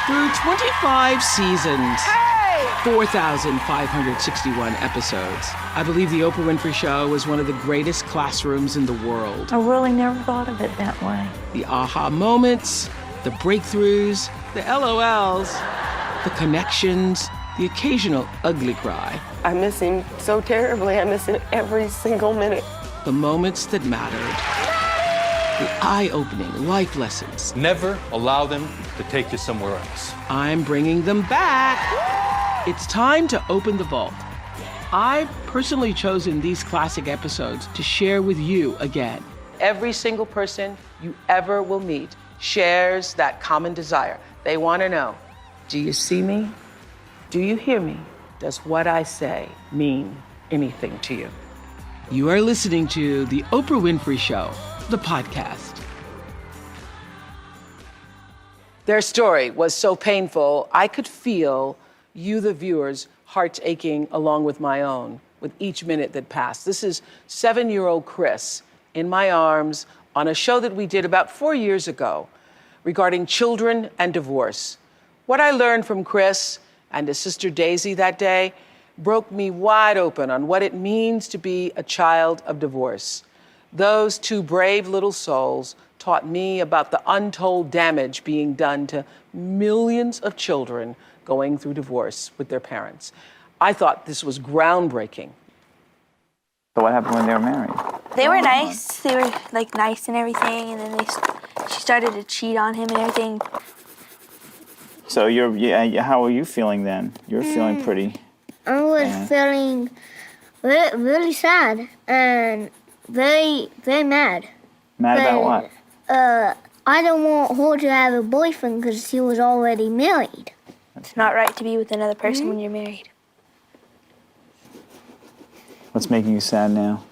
Through 25 seasons, 4,561 episodes, I believe The Oprah Winfrey Show is one of the greatest classrooms in the world. I really never thought of it that way. The aha moments, the breakthroughs, the LOLs, the connections, the occasional ugly cry. I miss him so terribly. I miss him every single minute. The moments that mattered. The eye-opening life lessons. Never allow them to take you somewhere else. I'm bringing them back. It's time to open the vault. I've personally chosen these classic episodes to share with you again. Every single person you ever will meet shares that common desire. They want to know, do you see me? Do you hear me? Does what I say mean anything to you? You are listening to The Oprah Winfrey Show, the podcast. Their story was so painful, I could feel you, the viewers, hearts aching along with my own with each minute that passed. This is 7-year-old Chris in my arms on a show that we did about 4 years ago regarding children and divorce. What I learned from Chris and his sister Daisy that day broke me wide open on what it means to be a child of divorce. Those two brave little souls taught me about the untold damage being done to millions of children going through divorce with their parents. I thought this was groundbreaking. So what happened when they were married? They were nice. They were like nice and everything, and then she started to cheat on him and everything. So how are you feeling then? You're feeling pretty. I was feeling really sad and very mad. Mad about what? I don't want her to have a boyfriend because he was already married. It's not right to be with another person when you're married. What's making you sad now?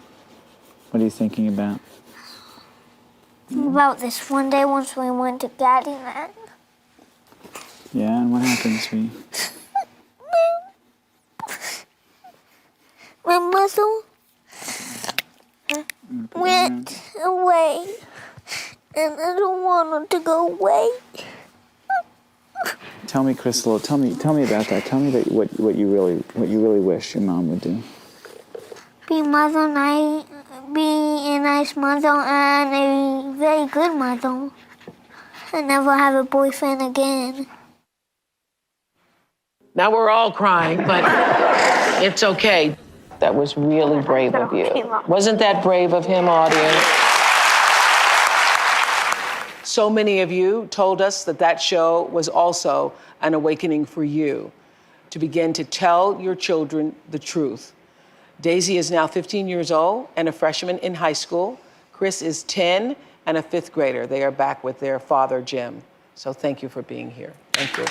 What are you thinking about? About this one day once we went to Daddyland. Yeah, and what happened, sweetie? My muscle went away, and I don't want her to go away. Tell me, Crystal. Tell me about that. Tell me that what you really wish your mom would do. Be a nice mother and a very good mother, and never have a boyfriend again. Now we're all crying, but it's okay. That was really brave of you. Wasn't that brave of him, audience? So many of you told us that show was also an awakening for you to begin to tell your children the truth. Daisy is now 15 years old and a freshman in high school. Chris is 10 and a 5th grader. They are back with their father, Jim. So thank you for being here. Thank you.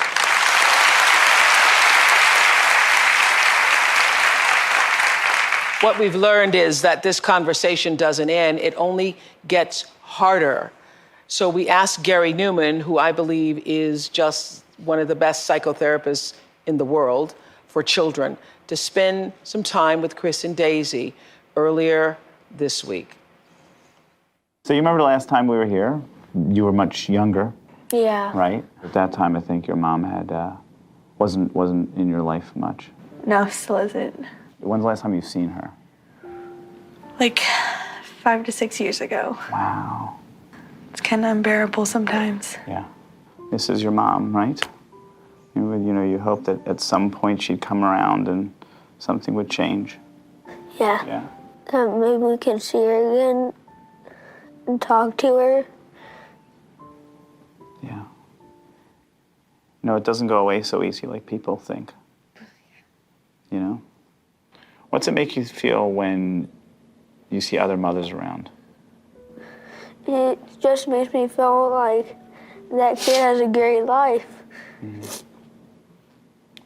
What we've learned is that this conversation doesn't end. It only gets harder. So we asked Gary Newman, who I believe is just one of the best psychotherapists in the world for children, to spend some time with Chris and Daisy earlier this week. So you remember the last time we were here? You were much younger. Yeah. Right? At that time, I think your mom wasn't in your life much. No, still isn't. When's the last time you've seen her? Like 5 to 6 years ago. Wow. It's kind of unbearable sometimes. Yeah. This is your mom, right? You hope that at some point she'd come around and something would change. Yeah. Yeah. Maybe we can see her again and talk to her. Yeah. No, it doesn't go away so easy like people think. You know? What's it make you feel when you see other mothers around? It just makes me feel like that kid has a great life. Mm-hmm.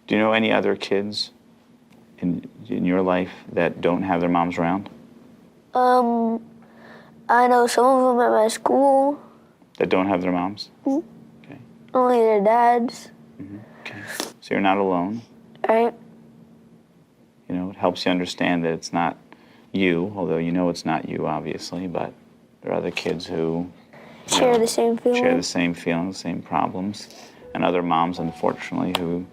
Do you know any other kids in your life that don't have their moms around? I know some of them at my school. That don't have their moms? Mm-hmm. Okay. Only their dads. Mm-hmm. Okay. So you're not alone. Right? You know, it helps you understand that it's not you, although you know it's not you, obviously, but there are other kids who share the same feelings. Share the same feelings, same problems. and other moms, unfortunately, who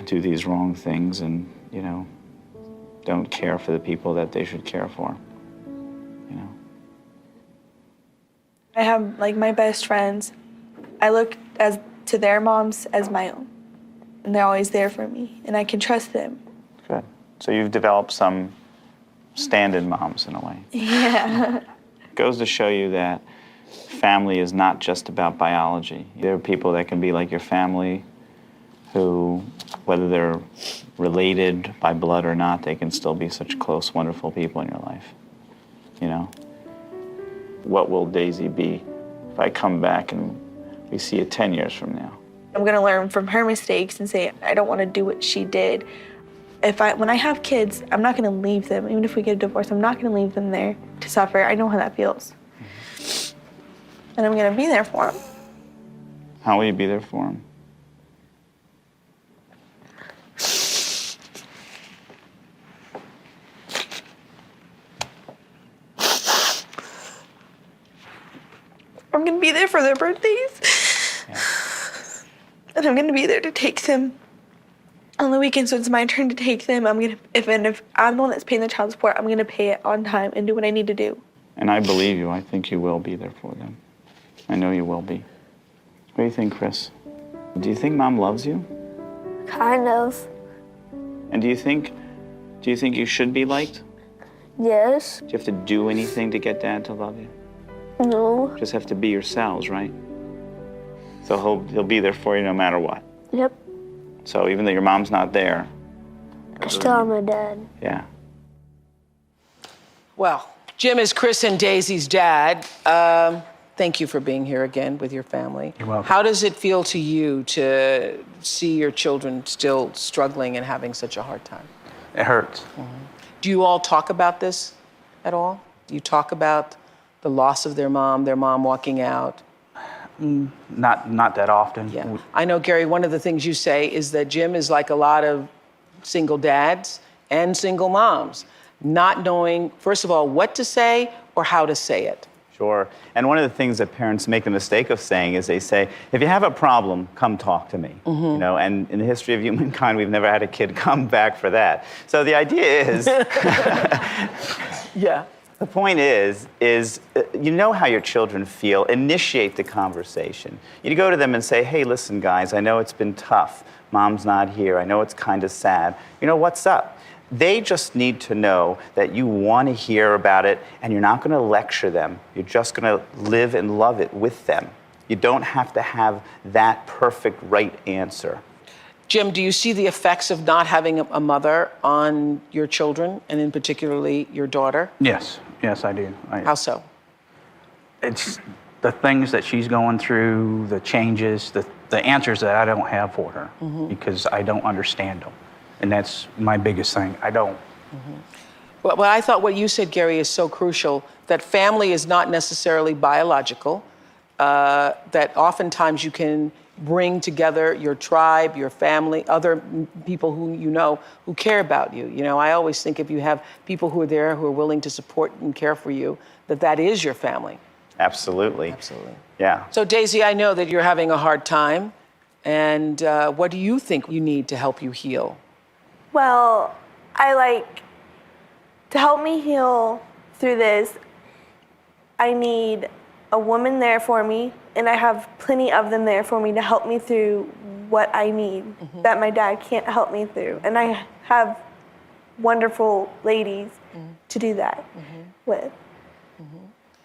do these wrong things and, you know, don't care for the people that they should care for, you know. I have like my best friends. I look to their moms as my own, and they're always there for me, and I can trust them. Good. So you've developed some stand-in moms in a way. Yeah. It goes to show you that family is not just about biology. There are people that can be like your family who, whether they're related by blood or not, they can still be such close, wonderful people in your life, you know? What will Daisy be if I come back and we see it 10 years from now? I'm gonna learn from her mistakes and say, I don't wanna do what she did. When I have kids, I'm not gonna leave them. Even if we get a divorce, I'm not gonna leave them there to suffer. I know how that feels. And I'm gonna be there for them. How will you be there for them? I'm gonna be there for their birthdays. Yeah. And I'm gonna be there to take them on the weekends, so it's my turn to take them. If I'm the one that's paying the child support, I'm gonna pay it on time and do what I need to do. And I believe you. I think you will be there for them. I know you will be. What do you think, Chris? Do you think Mom loves you? Kind of. And do you think you should be liked? Yes. Do you have to do anything to get Dad to love you? No. Just have to be yourselves, right? So he'll be there for you no matter what. Yep. So even though your mom's not there. I still have my dad. Yeah. Well, Jim is Chris and Daisy's dad. Thank you for being here again with your family. You're welcome. How does it feel to you to see your children still struggling and having such a hard time? It hurts. Do you all talk about this at all? Do you talk about the loss of their mom walking out? Not that often. Yeah. I know, Gary, one of the things you say is that Jim is like a lot of single dads and single moms, not knowing, first of all, what to say or how to say it. Sure. And one of the things that parents make the mistake of saying is they say, if you have a problem, come talk to me. You know, and in the history of humankind, we've never had a kid come back for that. So the idea is, Yeah. the point is you know how your children feel. Initiate the conversation. You go to them and say, hey, listen, guys, I know it's been tough. Mom's not here. I know it's kind of sad. You know, what's up? They just need to know that you want to hear about it, and you're not going to lecture them. You're just going to live and love it with them. You don't have to have that perfect right answer. Jim, do you see the effects of not having a mother on your children, and in particularly your daughter? Yes, I do. How so? It's the things that she's going through, the changes, the answers that I don't have for her because I don't understand them. And that's my biggest thing. I don't. Well, I thought what you said, Gary, is so crucial, that family is not necessarily biological, that oftentimes you can bring together your tribe, your family, other people who you know who care about you. You know, I always think if you have people who are there who are willing to support and care for you, that is your family. Absolutely. Absolutely. Yeah. So, Daisy, I know that you're having a hard time, and what do you think you need to help you heal? Well, to help me heal through this, I need a woman there for me, and I have plenty of them there for me to help me through what I need that my dad can't help me through. And I have wonderful ladies to do that with.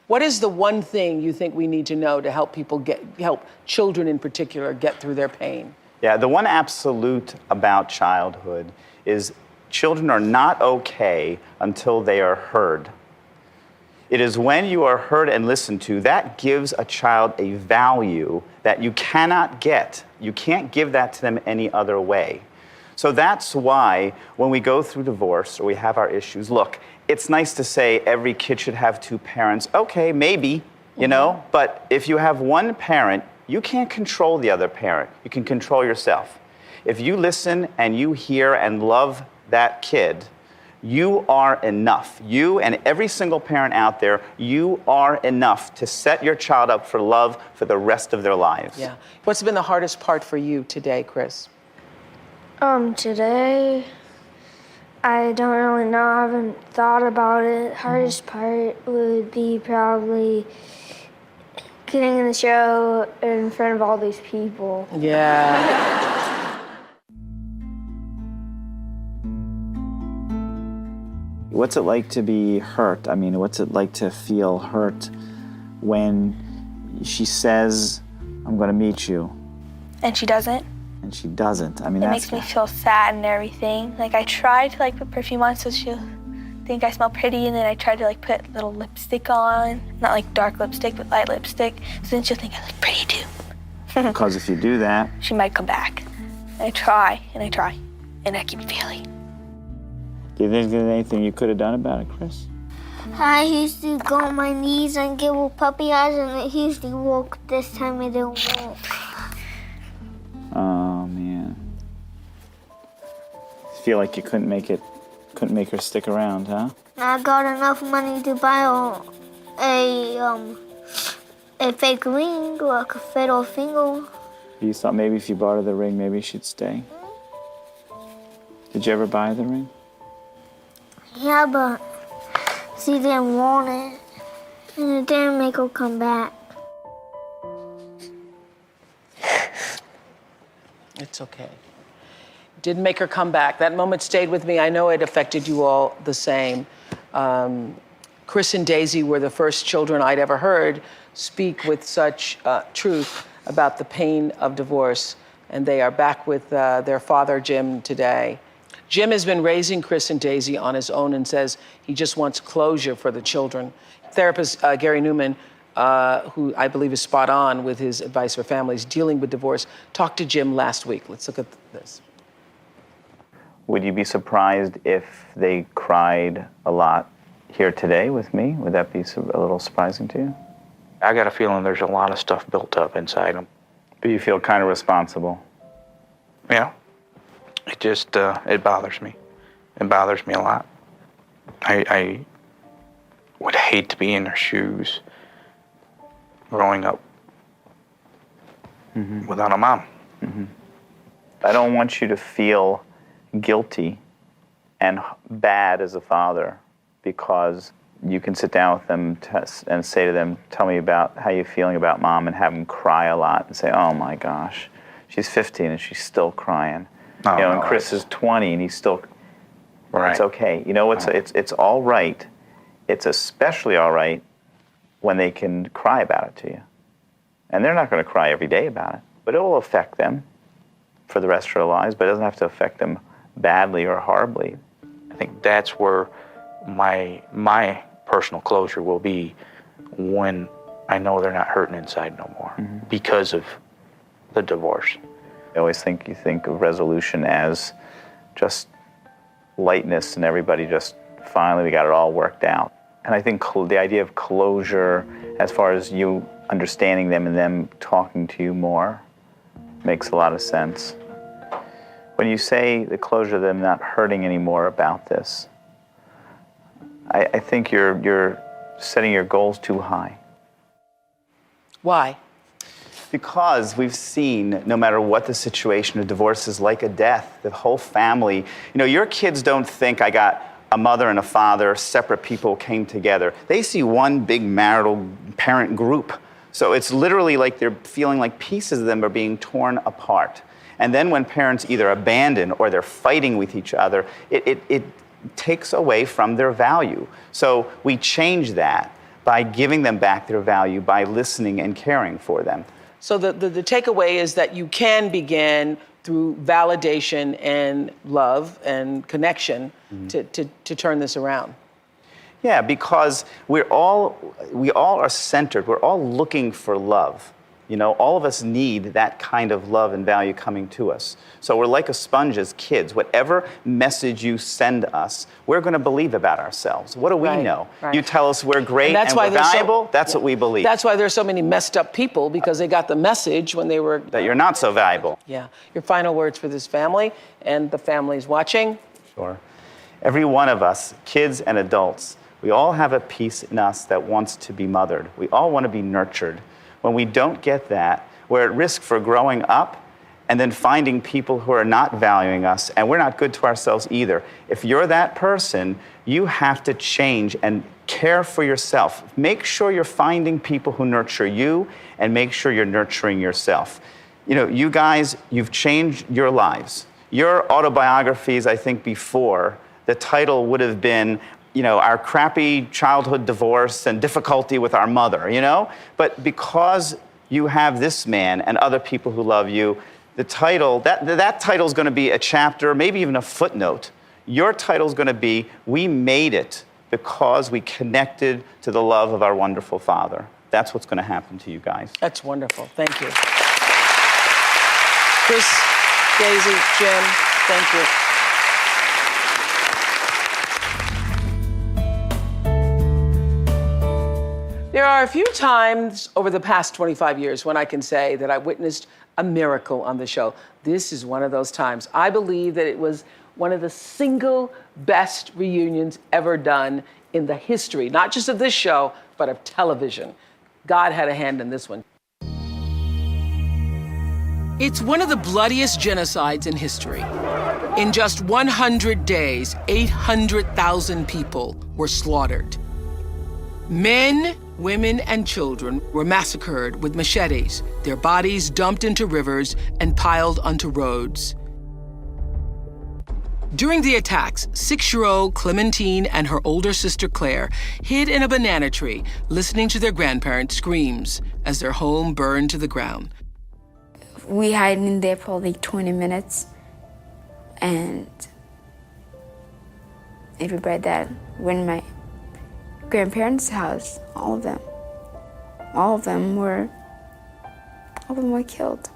What is the one thing you think we need to know to help help children in particular get through their pain? Yeah, the one absolute about childhood is children are not okay until they are heard. It is when you are heard and listened to that gives a child a value that you cannot get. You can't give that to them any other way. So that's why when we go through divorce or we have our issues, look, it's nice to say every kid should have two parents. Okay, maybe, you know, but if you have one parent, you can't control the other parent. You can control yourself. If you listen and you hear and love that kid, You are enough. You and every single parent out there, you are enough to set your child up for love for the rest of their lives. Yeah. What's been the hardest part for you today, Chris? Today, I don't really know. I haven't thought about it. Hardest part would be probably getting in the show in front of all these people. Yeah. What's it like to be hurt? I mean, what's it like to feel hurt when she says, I'm going to meet you, And she doesn't. and she doesn't? I mean, It that's makes me feel sad and everything. Like, I try to put perfume on so she'll think I smell pretty, and then I try to put little lipstick on. Not dark lipstick, but light lipstick. So then she'll think I look pretty too. because if you do that, She might come back. I try, and I try, and I keep failing. do you think there's anything you could have done about it, Chris? I used to go on my knees and give her puppy eyes, and he used to walk. This time it didn't walk. Oh, man. Feel like you couldn't make her stick around, huh? I got enough money to buy a fake ring, like a fiddle finger. You thought maybe if you bought her the ring, maybe she'd stay. Did you ever buy the ring? Yeah, but she didn't want it, and it didn't make her come back. It's okay. Didn't make her come back. That moment stayed with me. I know it affected you all the same. Chris and Daisy were the first children I'd ever heard speak with such truth about the pain of divorce, and they are back with their father, Jim, today. Jim has been raising Chris and Daisy on his own and says he just wants closure for the children. Therapist Gary Newman, who I believe is spot on with his advice for families dealing with divorce, talked to Jim last week. Let's look at this. Would you be surprised if they cried a lot here today with me? Would that be a little surprising to you? I got a feeling there's a lot of stuff built up inside them. But you feel kind of responsible. Yeah. It just, it bothers me. It bothers me a lot. I would hate to be in their shoes growing up without a mom. I don't want you to feel guilty and bad as a father, because you can sit down with them and say to them, tell me about how you're feeling about mom, and have them cry a lot and say, oh my gosh, she's 15 and she's still crying. Oh, and Chris is 20 and he's still, Right. It's okay. It's all right. It's especially all right when they can cry about it to you. And they're not going to cry every day about it, but it will affect them for the rest of their lives, but it doesn't have to affect them badly or horribly. I think that's where my personal closure will be, when I know they're not hurting inside no more because of the divorce. I always think you think of resolution as just lightness and everybody just finally we got it all worked out. And I think the idea of closure, as far as you understanding them and them talking to you more, makes a lot of sense. When you say the closure of them not hurting anymore about this, I think you're setting your goals too high. Why? Because we've seen, no matter what the situation, a divorce is like a death. The whole family, your kids don't think I got a mother and a father, separate people came together. They see one big marital parent group. So it's literally like they're feeling like pieces of them are being torn apart. And then when parents either abandon or they're fighting with each other, it takes away from their value. So we change that by giving them back their value, by listening and caring for them. So the takeaway is that you can begin through validation and love and connection to turn this around. Yeah, because we all are centered. We're all looking for love. All of us need that kind of love and value coming to us. So we're like a sponge as kids. Whatever message you send us, we're going to believe about ourselves. What do we know? Right. You tell us we're great and we're valuable, that's what we believe. That's why there's so many messed up people, because they got the message when they were... That you're not so valuable. Yeah. Your final words for this family and the families watching? Sure. Every one of us, kids and adults, we all have a piece in us that wants to be mothered. We all want to be nurtured. When we don't get that, we're at risk for growing up and then finding people who are not valuing us, and we're not good to ourselves either. If you're that person, you have to change and care for yourself. Make sure you're finding people who nurture you, and make sure you're nurturing yourself. You know, you guys, you've changed your lives. Your autobiographies, I think before, the title would have been, you know, our crappy childhood divorce and difficulty with our mother, you know? But because you have this man and other people who love you, the title, that title is going to be a chapter, maybe even a footnote. Your title is going to be, we made it because we connected to the love of our wonderful Father. That's what's going to happen to you guys. That's wonderful. Thank you. Chris, Daisy, Jim, thank you. There are a few times over the past 25 years when I can say that I witnessed a miracle on the show. This is one of those times. I believe that it was one of the single best reunions ever done in the history, not just of this show, but of television. God had a hand in this one. It's one of the bloodiest genocides in history. In just 100 days, 800,000 people were slaughtered. Men, women, and children were massacred with machetes, their bodies dumped into rivers and piled onto roads. During the attacks, 6-year-old Clementine and her older sister Claire hid in a banana tree, listening to their grandparents' screams as their home burned to the ground. We hid in there for like 20 minutes, and everybody that went in my grandparents' house, all of them were killed.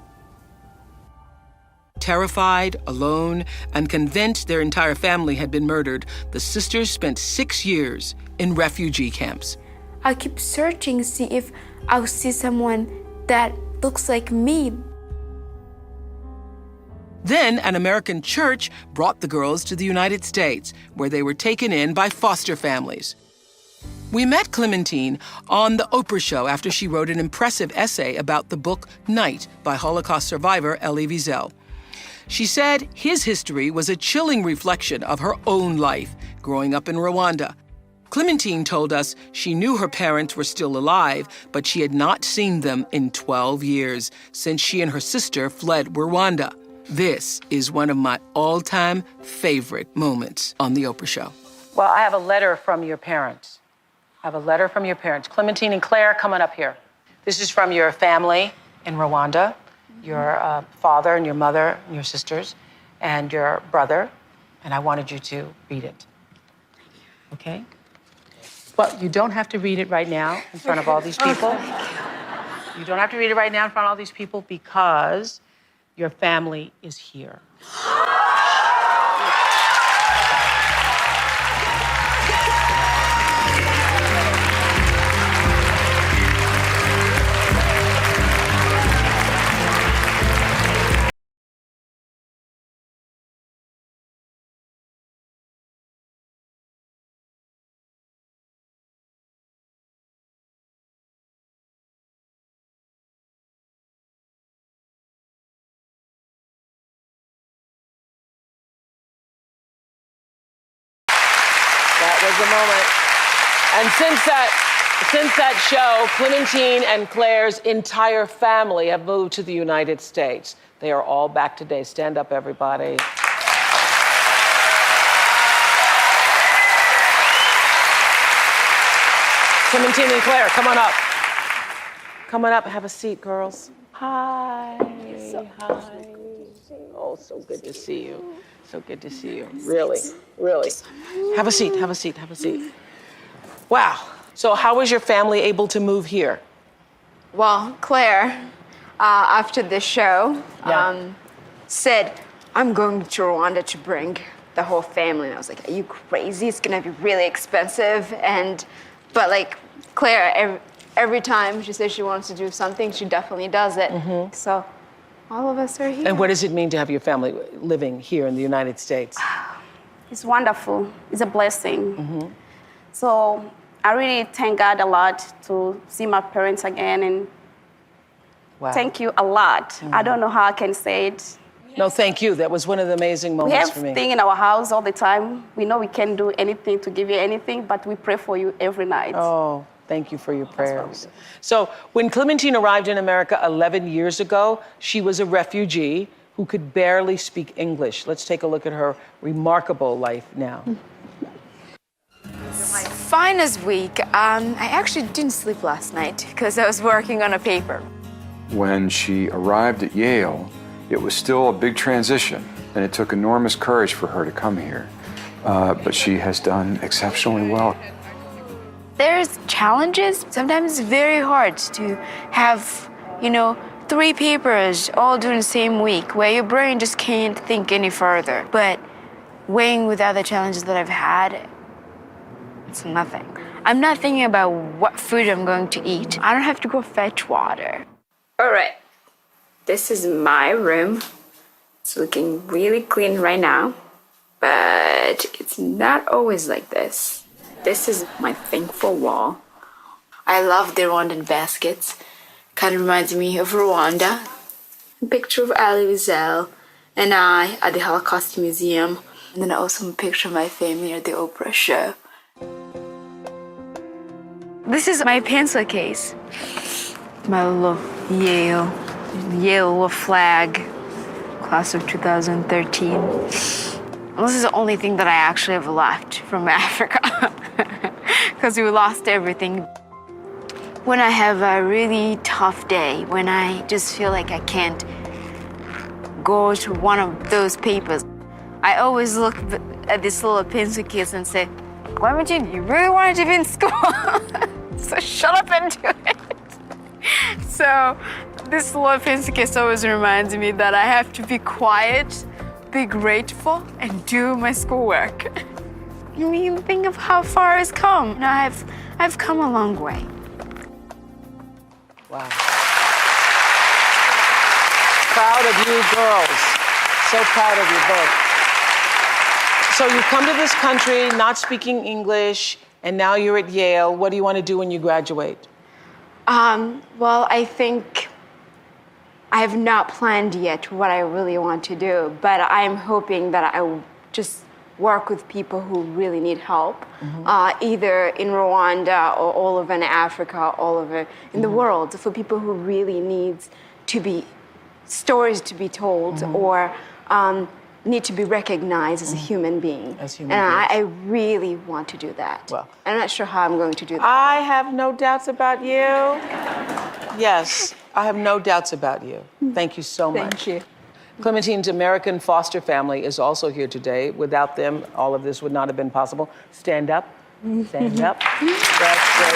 Terrified, alone, and convinced their entire family had been murdered, the sisters spent 6 years in refugee camps. I keep searching to see if I'll see someone that looks like me. Then an American church brought the girls to the United States, where they were taken in by foster families. We met Clementine on the Oprah show after she wrote an impressive essay about the book Night by Holocaust survivor Elie Wiesel. She said his history was a chilling reflection of her own life growing up in Rwanda. Clementine told us she knew her parents were still alive, but she had not seen them in 12 years since she and her sister fled Rwanda. This is one of my all-time favorite moments on the Oprah show. Well, I have a letter from your parents. Clementine and Claire, coming up here. This is from your family in Rwanda, your father and your mother and your sisters and your brother, and I wanted you to read it. Okay? Well, you don't have to read it right now in front of all these people. You don't have to read it right now in front of all these people because your family is here. That was the moment. And since that show, Clementine and Claire's entire family have moved to the United States. They are all back today. Stand up, everybody. Clementine and Claire, come on up. Come on up, have a seat, girls. Hi. Hi. Oh, so good to see you. So good to see you. Really, really. Have a seat, have a seat, have a seat. Wow. So how was your family able to move here? Well, Claire, after the show, said, I'm going to Rwanda to bring the whole family. And I was like, are you crazy? It's gonna be really expensive. But like, Claire, every time she says she wants to do something, she definitely does it. Mm-hmm. So all of us are here. And what does it mean to have your family living here in the United States? It's wonderful. It's a blessing. Mm-hmm. So I really thank God a lot to see my parents again, and Wow. thank you a lot. I don't know how I can say it. No, thank you. That was one of the amazing We moments have for me. things in our house all the time. We know we can't do anything to give you anything, but we pray for you every night. Oh, thank you for your prayers. So when Clementine arrived in America 11 years ago, she was a refugee who could barely speak English. Let's take a look at her remarkable life now. Finest week, I actually didn't sleep last night because I was working on a paper. When she arrived at Yale, it was still a big transition, and it took enormous courage for her to come here. But she has done exceptionally well. There's challenges. Sometimes it's very hard to have, 3 papers all due in the same week where your brain just can't think any further. But weighing with other challenges that I've had, it's nothing. I'm not thinking about what food I'm going to eat. I don't have to go fetch water. All right, this is my room. It's looking really clean right now, but it's not always like this. This is my thankful wall. I love the Rwandan baskets. Kind of reminds me of Rwanda. A picture of Ali Wiesel and I at the Holocaust Museum. And then also a picture of my family at the Oprah show. This is my pencil case. My little Yale flag, class of 2013. This is the only thing that I actually have left from Africa because we lost everything. When I have a really tough day, when I just feel like I can't go to one of those papers, I always look at this little pencil case and say, Clementine, you really wanted to be in school? So shut up and do it. So this little pencil case always reminds me that I have to be quiet, be grateful, and do my schoolwork. I mean, think of how far it's come. Now I've come a long way. Wow. Proud of you girls. So proud of you both. So you come to this country not speaking English, and now you're at Yale. What do you want to do when you graduate? Well, I think I have not planned yet what I really want to do, but I'm hoping that I will just work with people who really need help, either in Rwanda or all over in Africa, all over in the world, for people who really need to be stories to be told or need to be recognized as a human being. And I really want to do that. Well, I'm not sure how I'm going to do that. I have no doubts about you. Yes, I have no doubts about you. Thank you so much. Thank you. Clementine's American foster family is also here today. Without them, all of this would not have been possible. Stand up. Stand up. That's great.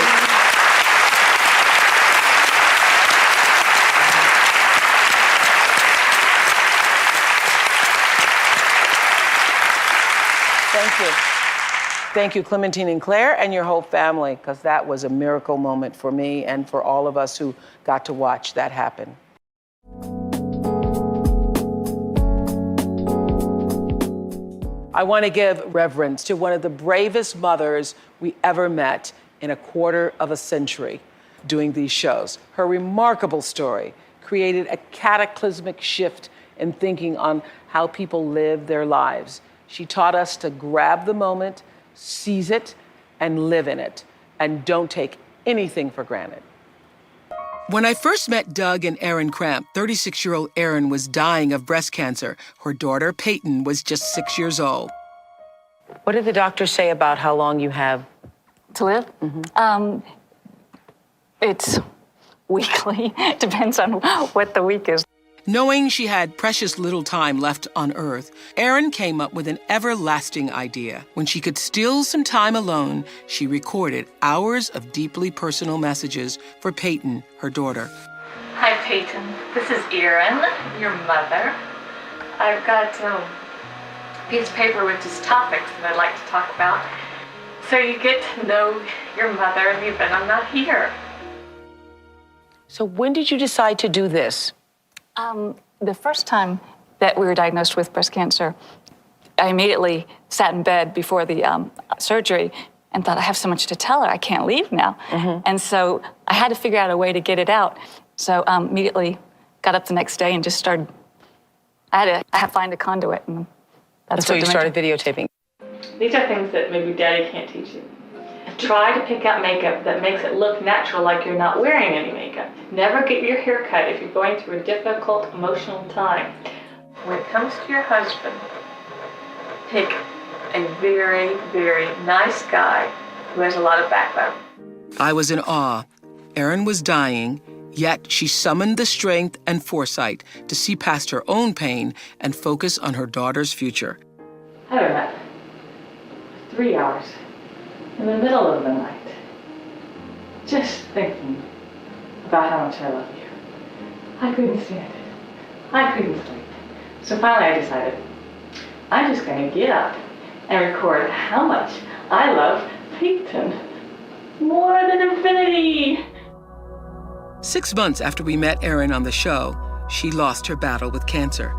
Thank you. Thank you, Clementine and Claire, and your whole family, because that was a miracle moment for me and for all of us who got to watch that happen. I want to give reverence to one of the bravest mothers we ever met in a quarter of a century doing these shows. Her remarkable story created a cataclysmic shift in thinking on how people live their lives. She taught us to grab the moment, seize it, and live in it, and don't take anything for granted. When I first met Doug and Erin Cramp, 36-year-old Erin was dying of breast cancer. Her daughter, Peyton, was just 6 years old. What did the doctor say about how long you have To live? It's weekly. Depends on what the week is. Knowing she had precious little time left on Earth, Erin came up with an everlasting idea. When she could steal some time alone, she recorded hours of deeply personal messages for Peyton, her daughter. Hi, Peyton. This is Erin, your mother. I've got a piece of paper with just topics that I'd like to talk about. So you get to know your mother even I'm not here. So when did you decide to do this? The first time that we were diagnosed with breast cancer, I immediately sat in bed before the surgery and thought, I have so much to tell her, I can't leave now. And so I had to figure out a way to get it out. So immediately got up the next day and just started, I had to find a conduit. And that's so what you started videotaping. These are things that maybe Daddy can't teach you. Try to pick out makeup that makes it look natural, like you're not wearing any makeup. Never get your hair cut if you're going through a difficult emotional time. When it comes to your husband, pick a very, very nice guy who has a lot of backbone. I was in awe. Erin was dying, yet she summoned the strength and foresight to see past her own pain and focus on her daughter's future. I don't know, 3 hours in the middle of the night, just thinking about how much I love you. I couldn't stand it. I couldn't sleep. So finally I decided, I'm just going to get up and record how much I love Peyton. More than infinity. 6 months after we met Erin on the show, she lost her battle with cancer.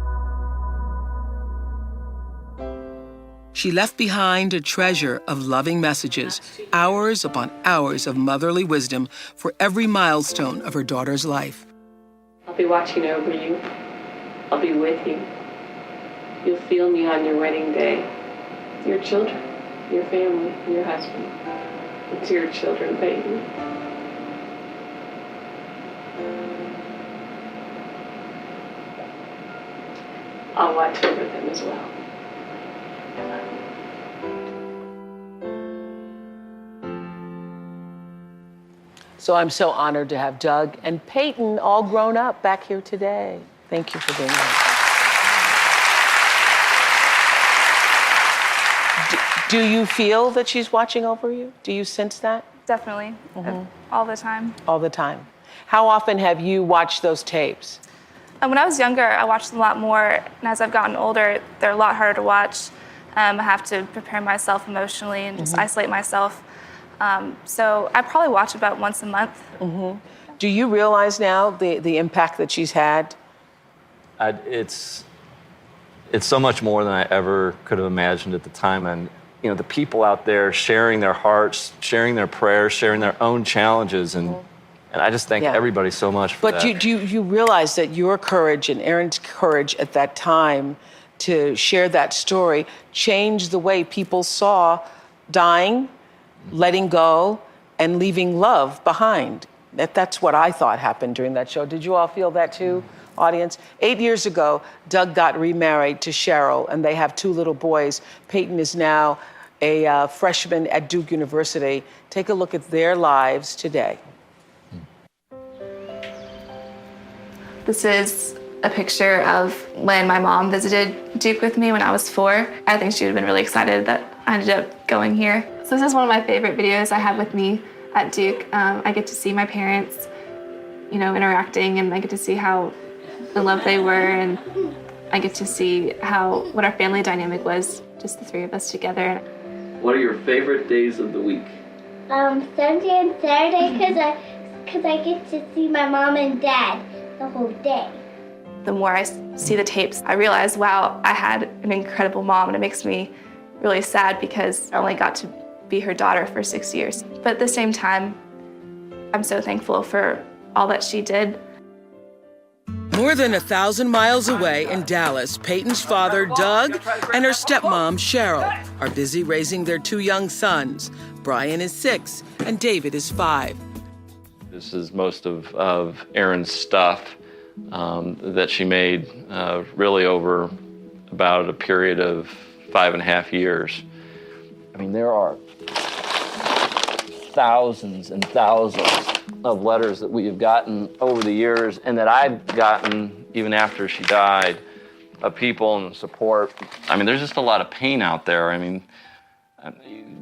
She left behind a treasure of loving messages, hours upon hours of motherly wisdom for every milestone of her daughter's life. I'll be watching over you. I'll be with you. You'll feel me on your wedding day. Your children, your family, your husband. It's your children, baby. I'll watch over them as well. So I'm so honored to have Doug and Peyton all grown up back here today. Thank you for being here. Do you feel that she's watching over you? Do you sense that? Definitely. All the time. All the time. How often have you watched those tapes? When I was younger, I watched them a lot more, and as I've gotten older, they're a lot harder to watch. I have to prepare myself emotionally and just isolate myself. So I probably watch about once a month. Do you realize now the impact that she's had? It's so much more than I ever could have imagined at the time. And you know, the people out there sharing their hearts, sharing their prayers, sharing their own challenges, and I just thank everybody so much for that. But you realize that your courage and Erin's courage at that time to share that story changed the way people saw dying, letting go, and leaving love behind. That's what I thought happened during that show. Did you all feel that too, audience? 8 years ago, Doug got remarried to Cheryl, and they have 2 little boys. Peyton is now a freshman at Duke University. Take a look at their lives today. This is a picture of when my mom visited Duke with me when I was 4. I think she would have been really excited that I ended up going here. So this is one of my favorite videos I have with me at Duke. I get to see my parents, you know, interacting, and I get to see how in love they were, and I get to see what our family dynamic was, just the 3 of us together. What are your favorite days of the week? Sunday and Saturday, because I get to see my mom and dad the whole day. The more I see the tapes, I realize, wow, I had an incredible mom, and it makes me really sad because I only got to be her daughter for 6 years. But at the same time, I'm so thankful for all that she did. More than 1,000 miles away in Dallas, Peyton's father, Doug, and her stepmom, Cheryl, are busy raising their 2 young sons. Brian is 6 and David is 5. This is most of Erin's stuff that she made really over about a period of 5.5 years. I mean, there are thousands and thousands of letters that we have gotten over the years, and that I've gotten even after she died, of people and support. I mean, there's just a lot of pain out there. I mean,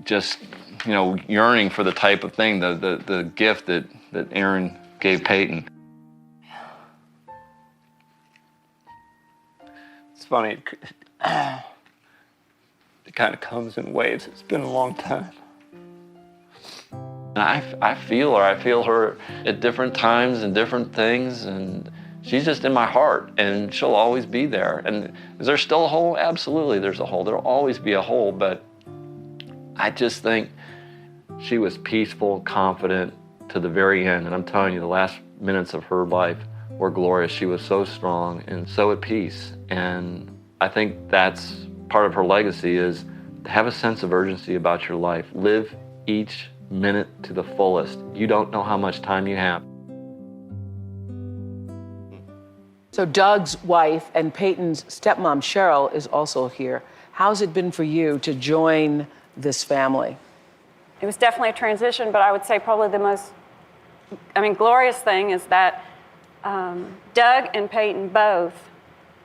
just, you know, yearning for the type of thing, the gift that Erin gave Peyton. It's funny, it kind of comes in waves. It's been a long time. And I feel her at different times and different things, and She's just in my heart, and she'll always be there. And is there still a hole? Absolutely, there's a hole. There'll always be a hole, but I just think she was peaceful, confident to the very end. And I'm telling you, the last minutes of her life were glorious. She was so strong and so at peace. And I think that's part of her legacy, is to have a sense of urgency about your life. Live each minute to the fullest. You don't know how much time you have. So Doug's wife and Peyton's stepmom, Cheryl, is also here. How's it been for you to join this family? It was definitely a transition, but I would say probably the most, glorious thing is that Doug and Peyton both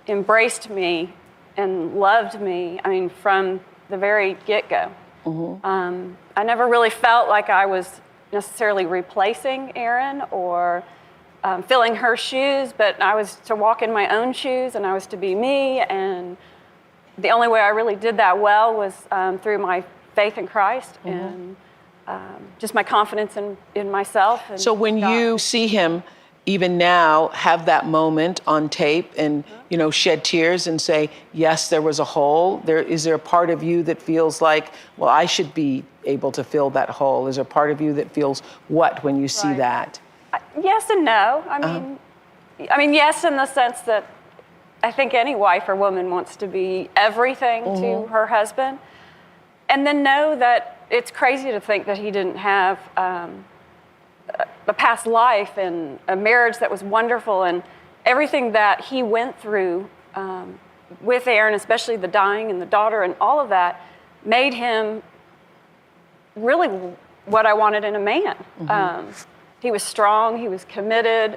embraced me and loved me, from the very get-go. I never really felt like I was necessarily replacing Erin or filling her shoes, but I was to walk in my own shoes, and I was to be me, and the only way I really did that well was through my faith in Christ and just my confidence in myself. And so when God. you see him, even now, have that moment on tape and, shed tears and say, yes, there was a hole, is there a part of you that feels like, well, I should be able to fill that hole? Is there a part of you that feels what when you see that? Yes and no. Yes, in the sense that I think any wife or woman wants to be everything to her husband. And then know that it's crazy to think that he didn't have a past life and a marriage that was wonderful, and everything that he went through with Erin, especially the dying and the daughter and all of that, made him really what I wanted in a man. He was strong, he was committed,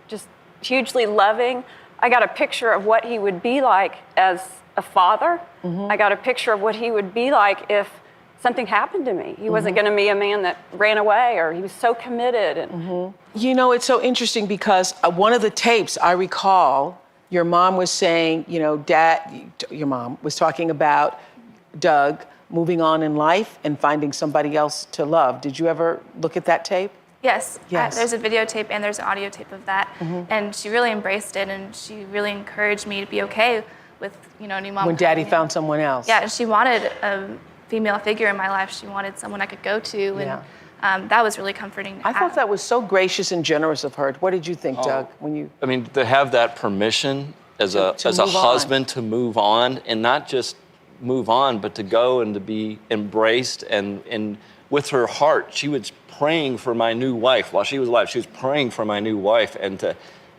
just hugely loving. I got a picture of what he would be like as a father. I got a picture of what he would be like if something happened to me. He wasn't going to be a man that ran away, or he was so committed. And It's so interesting because one of the tapes I recall, your mom was saying, your mom was talking about Doug moving on in life and finding somebody else to love. Did you ever look at that tape? Yes. Yes. There's a videotape and there's an audio tape of that. And she really embraced it, and she really encouraged me to be okay with, a new mom. When Daddy found someone else. Yeah, and she wanted a female figure in my life. She wanted someone I could go to, and that was really comforting to I thought that was so gracious and generous of her. What did you think, Doug, when you... To have that permission as a husband to move on, and not just move on, but to go and to be embraced, and with her heart, she was praying for my new wife. While she was alive, she was praying for my new wife, and to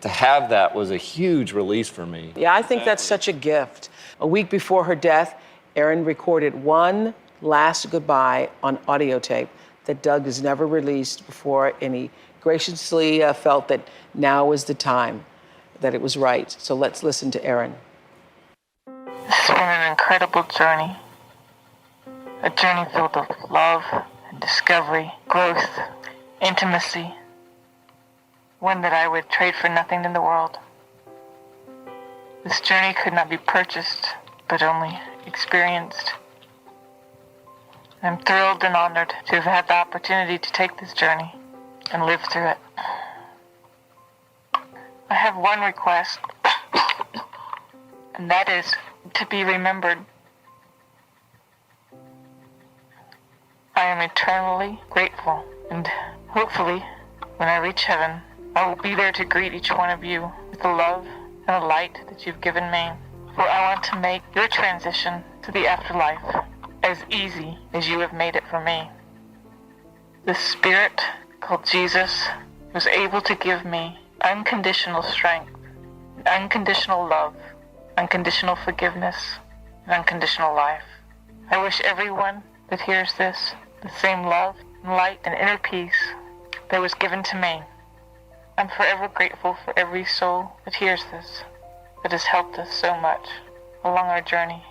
have that was a huge release for me. Yeah, I think that's such a gift. A week before her death, Erin recorded one last goodbye on audio tape that Doug has never released before, and he graciously felt that now was the time, that it was right. So let's listen to Erin. It's been an incredible journey. A journey filled with love and discovery, growth, intimacy. One that I would trade for nothing in the world. This journey could not be purchased, but only experienced. I'm thrilled and honored to have had the opportunity to take this journey and live through it. I have one request, and that is to be remembered. I am eternally grateful, and hopefully, when I reach heaven, I will be there to greet each one of you with the love and the light that you've given me. For I want to make your transition to the afterlife as easy as you have made it for me. The Spirit called Jesus was able to give me unconditional strength, unconditional love, unconditional forgiveness, and unconditional life. I wish everyone that hears this the same love, and light, and inner peace that was given to me. I'm forever grateful for every soul that hears this, that has helped us so much along our journey.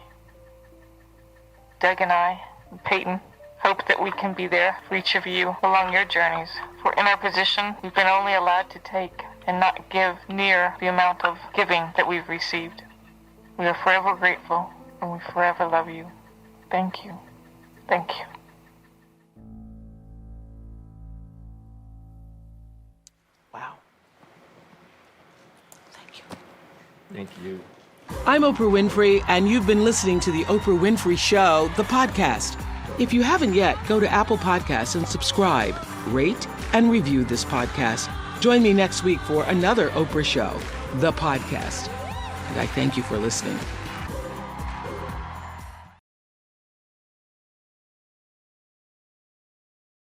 Doug and I, and Peyton, hope that we can be there for each of you along your journeys. For in our position, we've been only allowed to take and not give near the amount of giving that we've received. We are forever grateful, and we forever love you. Thank you. Thank you. Thank you. I'm Oprah Winfrey, and you've been listening to The Oprah Winfrey Show, the podcast. If you haven't yet, go to Apple Podcasts and subscribe, rate, and review this podcast. Join me next week for another Oprah Show, the podcast. And I thank you for listening.